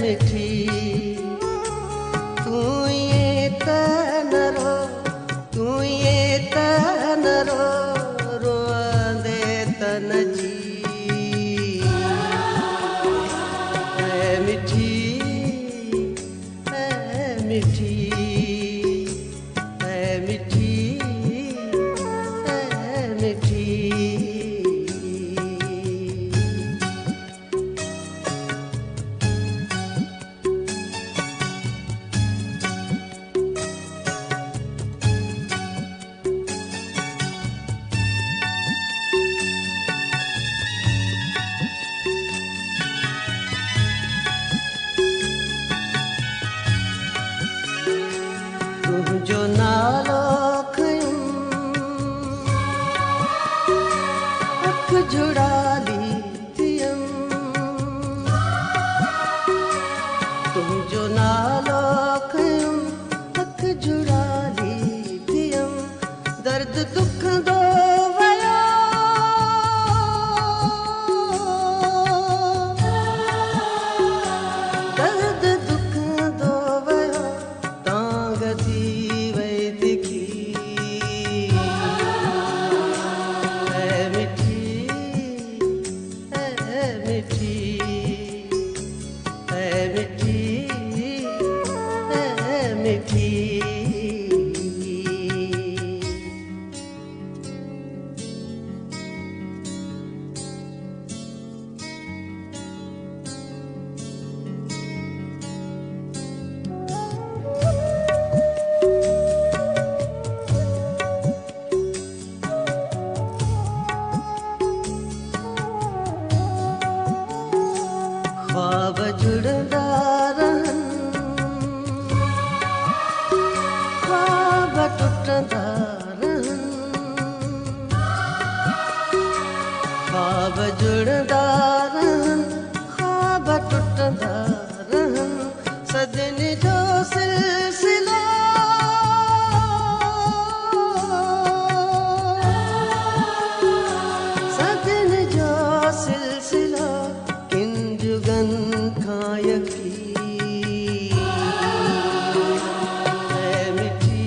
मिठी तू ये तनरो तू ये तनरो रोंदे तन जी मिठी मिठी मिठी मिठी जो नालो खयूं अख जुड़ा ली थियम तुम जो नालो खयूं अख जुड़ा ली थियम दर्द दुख दो वयो दर्द दुख दो वयो तांग थी ख्वाब जुड़दा रहन ख्वाब टुटदा रहन ख्वाब जुड़दा रहन ख्वाब टुटदा रहन सजनी जो सिलसिला सजनी जो सिलसिला जुगन खायकी मिठी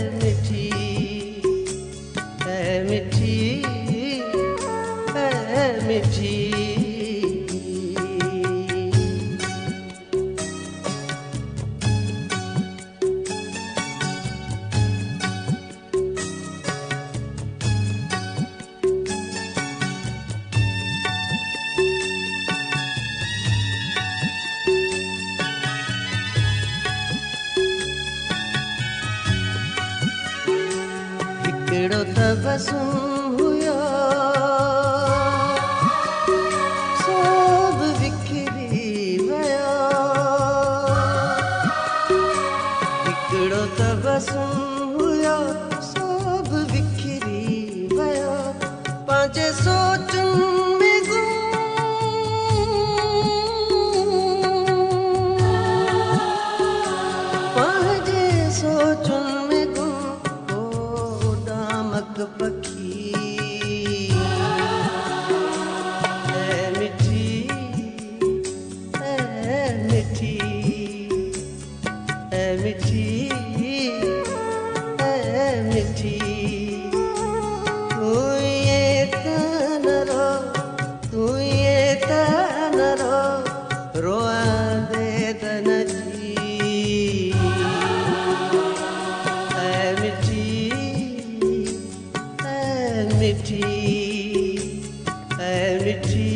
मिठी मिठी मिठी हिकिड़ो तबसुम हुयो सब विखरी वियो हिकिड़ो तबसुम हुयो सब विखरी वियो पंहिंजे सोचुनि में पंहिंजे सोचुनि में पखी मिठी मिठी मिठी मिठी तू ये तनरो तू ये तनरो रोंदे तन जी मिठी मिठी मिठी